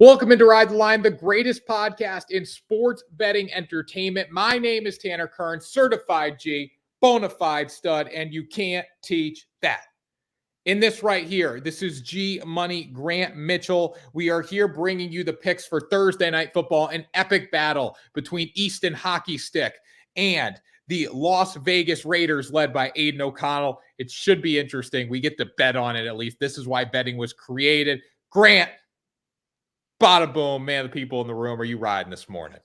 Welcome into Ride the Line, the greatest podcast in sports betting entertainment. My name is Tanner Kern, certified G, bona fide stud, and you can't teach that. In this right here, this is G Money Grant Mitchell. We are here bringing you the picks for Thursday Night Football, an epic battle between Easton Stick and the Las Vegas Raiders led by Aidan O'Connell. It should be interesting. We get to bet on it at least. This is why betting was created. Grant, bada boom, man, the people in the room, are you riding this morning?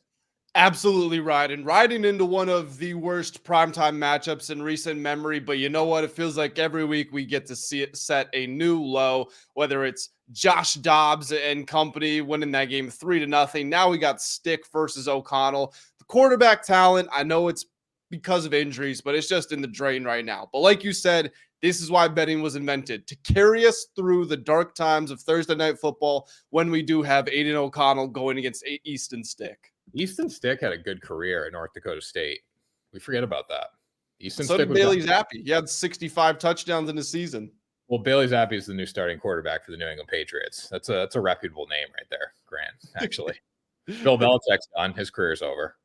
Absolutely riding into one of the worst primetime matchups in recent memory. But you know what? It feels like every week we get to see it set a new low, whether it's Josh Dobbs and company winning that game 3-0. Now we got Stick versus O'Connell. The quarterback talent, I know it's because of injuries, but it's just in the drain right now. But like you said, this is why betting was invented, to carry us through the dark times of Thursday Night Football when we do have Aidan O'Connell going against Easton Stick. Easton Stick had a good career at North Dakota State. We forget about that. Easton Stick did Bailey Zappi. He had 65 touchdowns in a season. Well, Bailey Zappi is the new starting quarterback for the New England Patriots. That's a reputable name right there, Grant, actually. Bill Belichick's done. His career's over.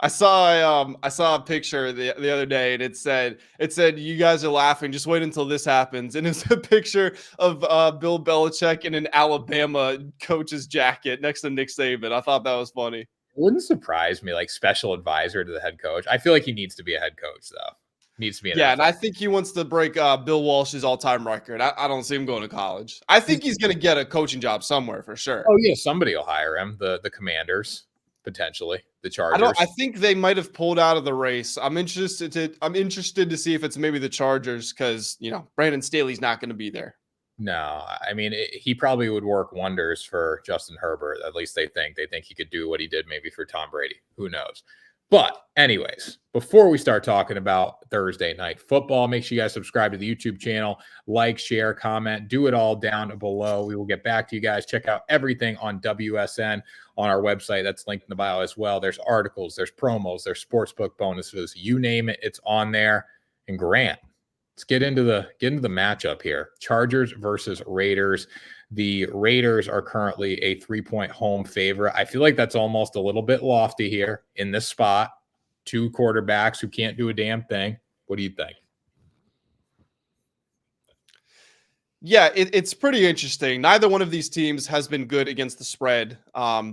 I saw a picture the other day, and it said you guys are laughing, just wait until this happens. And it's a picture of Bill Belichick in an Alabama coach's jacket next to Nick Saban. I thought that was funny. It wouldn't surprise me, like special advisor to the head coach. I feel like he needs to be a head coach, though. Needs to be an and I think he wants to break Bill Walsh's all-time record. I don't see him going to college. I think he's going to get a coaching job somewhere for sure. Oh yeah, somebody will hire him. The Commanders. Potentially the Chargers. I think they might have pulled out of the race. I'm interested to see if it's maybe the Chargers, because Brandon Staley's not going to be there. No, I mean he probably would work wonders for Justin Herbert. At least they think he could do what he did maybe for Tom Brady. Who knows? But anyways, before we start talking about Thursday Night Football, make sure you guys subscribe to the YouTube channel, like, share, comment, do it all down below. We will get back to you guys. Check out everything on WSN on our website. That's linked in the bio as well. There's articles, there's promos, there's sportsbook bonuses. You name it, it's on there. And Grant, let's get into the matchup here. Chargers versus Raiders. The Raiders are currently a 3-point home favorite. I feel like that's almost a little bit lofty here in this spot. Two quarterbacks who can't do a damn thing. What do you think? Yeah, it's pretty interesting. Neither one of these teams has been good against the spread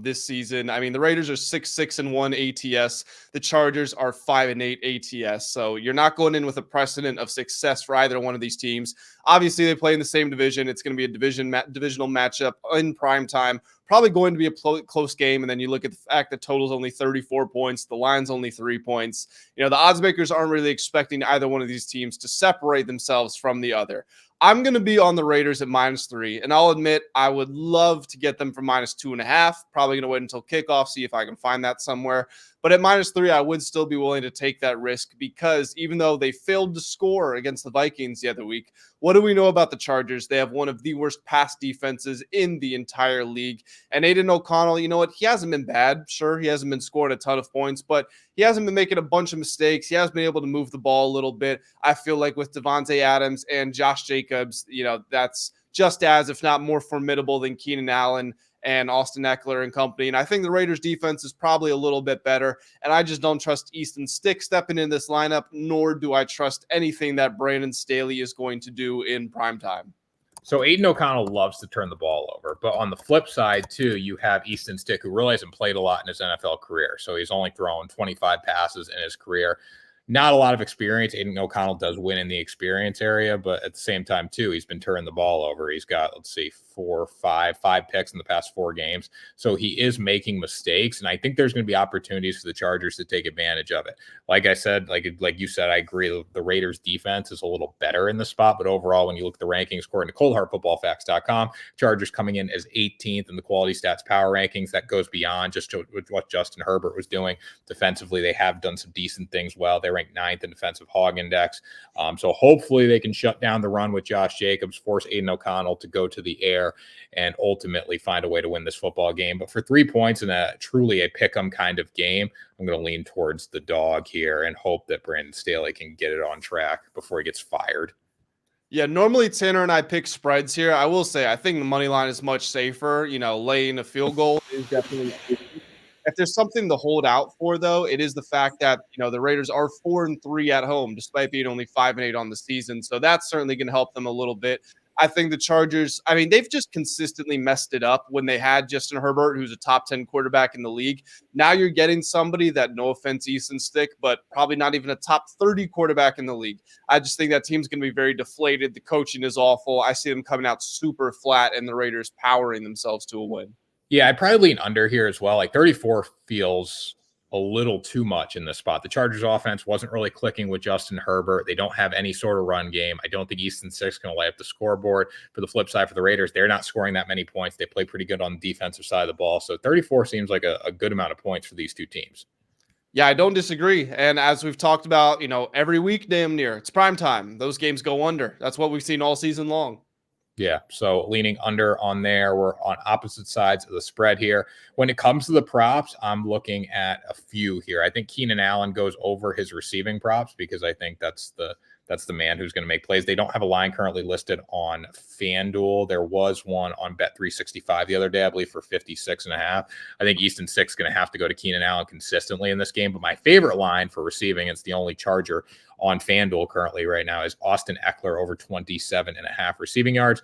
this season. I mean, the Raiders are 6-1 ATS. The Chargers are 5-8 ATS. So you're not going in with a precedent of success for either one of these teams. Obviously, they play in the same division. It's going to be a divisional matchup in prime time. Probably going to be a close game. And then you look at the fact that total's only 34 points. The line's only 3 points. The odds makers aren't really expecting either one of these teams to separate themselves from the other. I'm going to be on the Raiders at -3, and I'll admit I would love to get them for -2.5. Probably going to wait until kickoff, see if I can find that somewhere. But at -3, I would still be willing to take that risk, because even though they failed to score against the Vikings the other week, what do we know about the Chargers? They have one of the worst pass defenses in the entire league. And Aidan O'Connell, you know what? He hasn't been bad. Sure, he hasn't been scoring a ton of points, but he hasn't been making a bunch of mistakes. He has been able to move the ball a little bit. I feel like with Devontae Adams and Josh Jacobs, that's just as, if not more formidable than Keenan Allen and Austin Eckler and company. And I think the Raiders defense is probably a little bit better. And I just don't trust Easton Stick stepping in this lineup, nor do I trust anything that Brandon Staley is going to do in primetime. So Aidan O'Connell loves to turn the ball over. But on the flip side, too, you have Easton Stick, who really hasn't played a lot in his NFL career. So he's only thrown 25 passes in his career. Not a lot of experience. Aidan O'Connell does win in the experience area, but at the same time, too, he's been turning the ball over. He's got, five picks in the past 4 games. So he is making mistakes, and I think there's going to be opportunities for the Chargers to take advantage of it. Like I said, like you said, I agree. The Raiders defense is a little better in the spot, but overall, when you look at the rankings, according to coldhardfootballfacts.com, Chargers coming in as 18th in the quality stats power rankings. That goes beyond just what Justin Herbert was doing defensively. They have done some decent things well. They ranked 9th in defensive hog index. So hopefully they can shut down the run with Josh Jacobs, force Aidan O'Connell to go to the air, and ultimately find a way to win this football game. But for 3 points in a truly a pick-em kind of game, I'm going to lean towards the dog here and hope that Brandon Staley can get it on track before he gets fired. Yeah, normally Tanner and I pick spreads here. I will say I think the money line is much safer. Laying a field goal is definitely. If there's something to hold out for, though, it is the fact that the Raiders are 4-3 at home, despite being only 5-8 on the season. So that's certainly going to help them a little bit. I think the Chargers, I mean, they've just consistently messed it up when they had Justin Herbert, who's a top 10 quarterback in the league. Now you're getting somebody that, no offense, Easton Stick, but probably not even a top 30 quarterback in the league. I just think that team's going to be very deflated. The coaching is awful. I see them coming out super flat and the Raiders powering themselves to a win. Yeah, I'd probably lean under here as well. Like 34 feels a little too much in this spot. The Chargers offense wasn't really clicking with Justin Herbert. They don't have any sort of run game. I don't think Easton Stick's going to light up the scoreboard. For the flip side, for the Raiders, they're not scoring that many points. They play pretty good on the defensive side of the ball. So 34 seems like a good amount of points for these two teams. Yeah, I don't disagree. And as we've talked about, every week, damn near, it's prime time. Those games go under. That's what we've seen all season long. Yeah, so leaning under on there. We're on opposite sides of the spread here. When it comes to the props, I'm looking at a few here. I think Keenan Allen goes over his receiving props because I think that's the man who's going to make plays. They don't have a line currently listed on FanDuel. There was one on Bet365 the other day, I believe, for 56.5. I think Easton Stick's going to have to go to Keenan Allen consistently in this game. But my favorite line for receiving, it's the only Charger on FanDuel currently right now, is Austin Eckler over 27.5 receiving yards.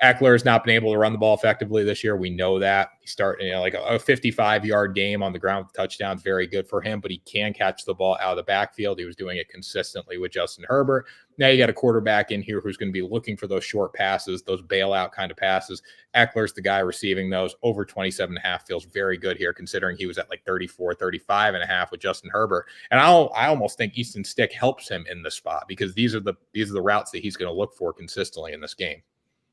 Eckler has not been able to run the ball effectively this year. We know that. He started, like a 55-yard game on the ground with touchdowns, very good for him, but he can catch the ball out of the backfield. He was doing it consistently with Justin Herbert. Now you got a quarterback in here who's going to be looking for those short passes, those bailout kind of passes. Eckler's the guy receiving those. Over 27.5 feels very good here, considering he was at like 34, 35.5 with Justin Herbert. And I almost think Easton Stick helps him in the spot because these are the routes that he's going to look for consistently in this game.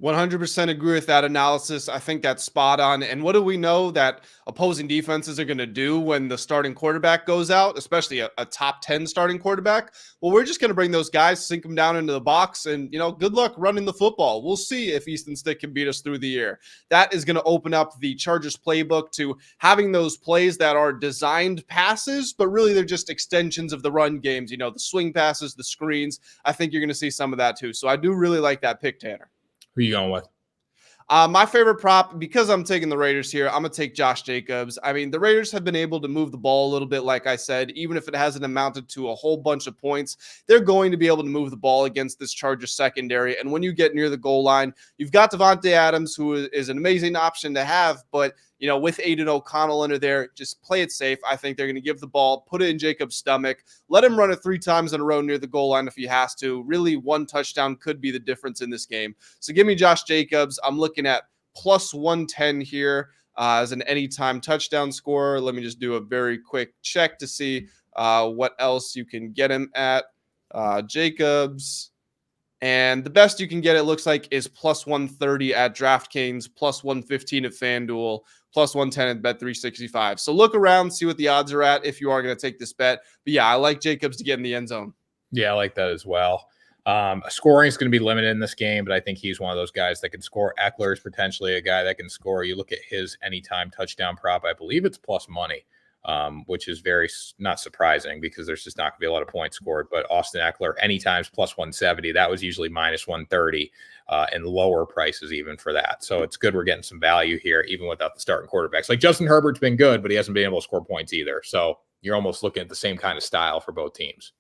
100% agree with that analysis. I think that's spot on. And what do we know that opposing defenses are going to do when the starting quarterback goes out, especially a top 10 starting quarterback? Well, we're just going to bring those guys, sink them down into the box, and, good luck running the football. We'll see if Easton Stick can beat us through the air. That is going to open up the Chargers playbook to having those plays that are designed passes, but really they're just extensions of the run games, the swing passes, the screens. I think you're going to see some of that too. So I do really like that pick, Tanner. Who are you going with? My favorite prop, because I'm taking the Raiders here, I'm going to take Josh Jacobs. I mean, the Raiders have been able to move the ball a little bit, like I said, even if it hasn't amounted to a whole bunch of points. They're going to be able to move the ball against this Chargers secondary. And when you get near the goal line, you've got Devontae Adams, who is an amazing option to have, but with Aidan O'Connell under there, just play it safe. I think they're going to give the ball, put it in Jacobs' stomach, let him run it 3 times in a row near the goal line if he has to. Really, one touchdown could be the difference in this game. So give me Josh Jacobs. I'm looking at plus 110 here as an anytime touchdown scorer. Let me just do a very quick check to see what else you can get him at. Jacobs. And the best you can get, it looks like, is plus 130 at DraftKings, plus 115 at FanDuel, plus 110 at Bet365. So look around, see what the odds are at if you are going to take this bet. But yeah, I like Jacobs to get in the end zone. Yeah, I like that as well. Scoring is going to be limited in this game, but I think he's one of those guys that can score. Eckler is potentially a guy that can score. You look at his anytime touchdown prop, I believe it's plus money. Which is very not surprising because there's just not going to be a lot of points scored. But Austin Eckler, anytime's plus 170. That was usually minus 130 and lower prices even for that. So it's good we're getting some value here, even without the starting quarterbacks. Like Justin Herbert's been good, but he hasn't been able to score points either. So you're almost looking at the same kind of style for both teams.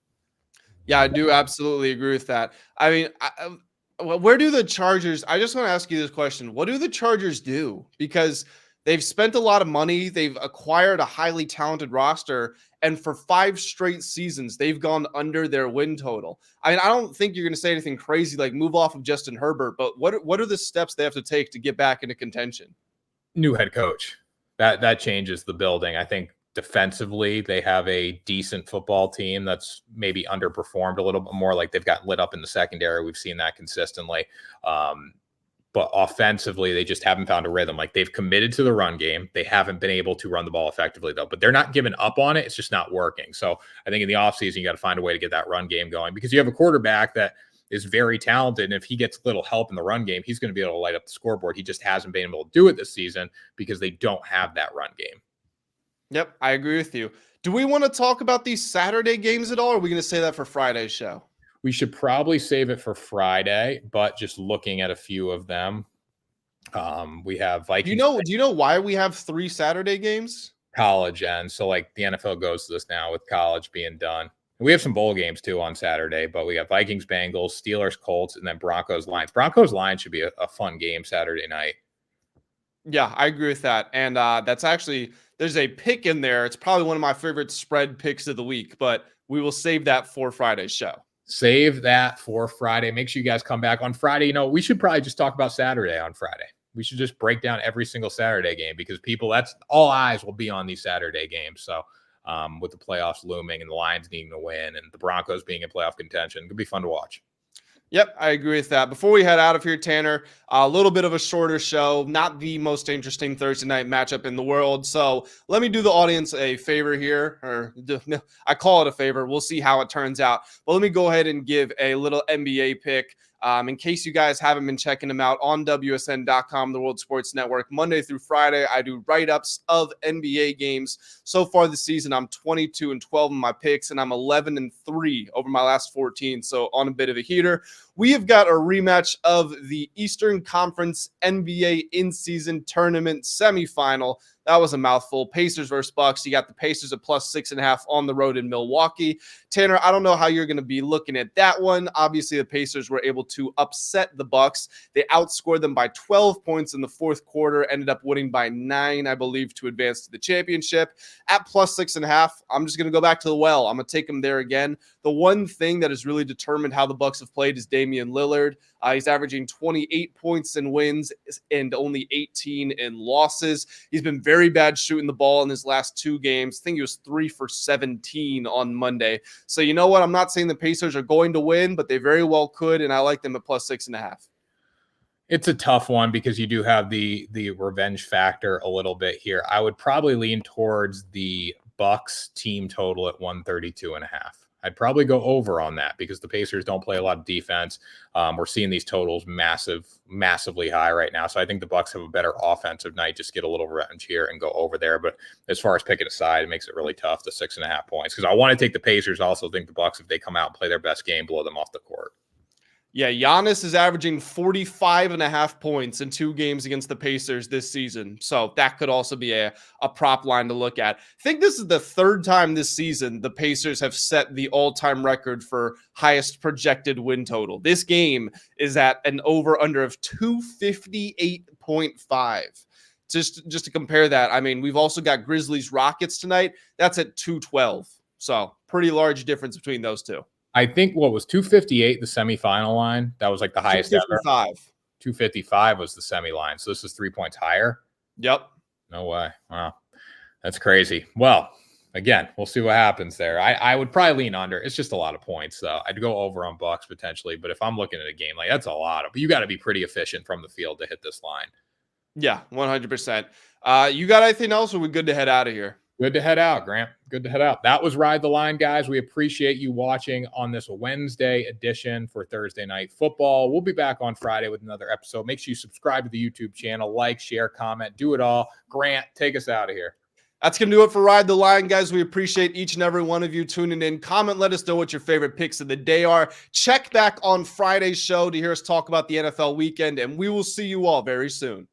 Yeah, I do absolutely agree with that. I mean, where do the Chargers – I just want to ask you this question. What do the Chargers do? Because – they've spent a lot of money. They've acquired a highly talented roster. And for 5 straight seasons, they've gone under their win total. I mean, I don't think you're going to say anything crazy like move off of Justin Herbert, but what are the steps they have to take to get back into contention? New head coach. That changes the building. I think defensively, they have a decent football team that's maybe underperformed a little bit more. Like they've got lit up in the secondary. We've seen that consistently. But offensively, they just haven't found a rhythm. Like they've committed to the run game. They haven't been able to run the ball effectively, though. But they're not giving up on it. It's just not working. So I think in the offseason, you got to find a way to get that run game going because you have a quarterback that is very talented. And if he gets little help in the run game, he's going to be able to light up the scoreboard. He just hasn't been able to do it this season because they don't have that run game. Yep, I agree with you. Do we want to talk about these Saturday games at all, or are we going to say that for Friday's show? We should probably save it for Friday, but just looking at a few of them, we have Vikings Do you know why we have 3 Saturday games? college end. So like the NFL goes to this now with college being done. And we have some bowl games too on Saturday, but we got Vikings, Bengals, Steelers, Colts, and then Broncos, Lions. Broncos, Lions should be a fun game Saturday night. Yeah, I agree with that. And that's actually, there's a pick in there. It's probably one of my favorite spread picks of the week, but we will save that for Friday's show. Save that for Friday. Make sure you guys come back on Friday. We should probably just talk about Saturday on Friday. We should just break down every single Saturday game because that's all eyes will be on these Saturday games. So with the playoffs looming and the Lions needing to win and the Broncos being in playoff contention, it could be fun to watch. Yep, I agree with that. Before we head out of here, Tanner, a little bit of a shorter show, not the most interesting Thursday night matchup in the world. So let me do the audience a favor here, or I call it a favor. We'll see how it turns out. But let me go ahead and give a little NBA pick. In case you guys haven't been checking them out on WSN.com, the World Sports Network, Monday through Friday, I do write-ups of NBA games. So far this season, I'm 22-12 in my picks, and I'm 11-3 over my last 14. So on a bit of a heater. We have got a rematch of the Eastern Conference NBA in-season tournament semifinal. That was a mouthful. Pacers versus Bucks. You got the Pacers at +6.5 on the road in Milwaukee. Tanner, I don't know how you're going to be looking at that one. Obviously, the Pacers were able to upset the Bucks. They outscored them by 12 points in the fourth quarter, ended up winning by 9, I believe, to advance to the championship. At +6.5, I'm just going to go back to the well. I'm going to take them there again. The one thing that has really determined how the Bucks have played is Damian Lillard. He's averaging 28 points in wins and only 18 in losses. He's been very bad shooting the ball in his last 2 games. I think he was 3 for 17 on Monday. So you know what? I'm not saying the Pacers are going to win, but they very well could, and I like them at +6.5. It's a tough one because you do have the revenge factor a little bit here. I would probably lean towards the Bucks team total at 132.5. I'd probably go over on that because the Pacers don't play a lot of defense. We're seeing these totals massively high right now. So I think the Bucks have a better offensive night. Just get a little revenge here and go over there. But as far as picking a side, it makes it really tough, the 6.5 points. Because I want to take the Pacers. I also think the Bucks, if they come out and play their best game, blow them off the court. Yeah, Giannis is averaging 45.5 points in 2 games against the Pacers this season. So that could also be a prop line to look at. I think this is the 3rd time this season the Pacers have set the all-time record for highest projected win total. This game is at an over-under of 258.5. Just to compare that, I mean, we've also got Grizzlies Rockets tonight. That's at 212. So pretty large difference between those two. I think what was 258 the semifinal line? That was like the highest 255. ever. 255 was the semi line. So this is 3 points higher. Yep. No way. Wow. That's crazy. Well, again, we'll see what happens there. I would probably lean under. It's just a lot of points, though. I'd go over on Bucks potentially, but if I'm looking at a game, like that's a lot of. You got to be pretty efficient from the field to hit this line. Yeah, 100%. You got anything else, or are we good to head out of here? Good to head out, Grant. Good to head out. That was Ride the Line, guys. We appreciate you watching on this Wednesday edition for Thursday Night Football. We'll be back on Friday with another episode. Make sure you subscribe to the YouTube channel, like, share, comment, do it all. Grant, take us out of here. That's going to do it for Ride the Line, guys. We appreciate each and every one of you tuning in. Comment, let us know what your favorite picks of the day are. Check back on Friday's show to hear us talk about the NFL weekend, and we will see you all very soon.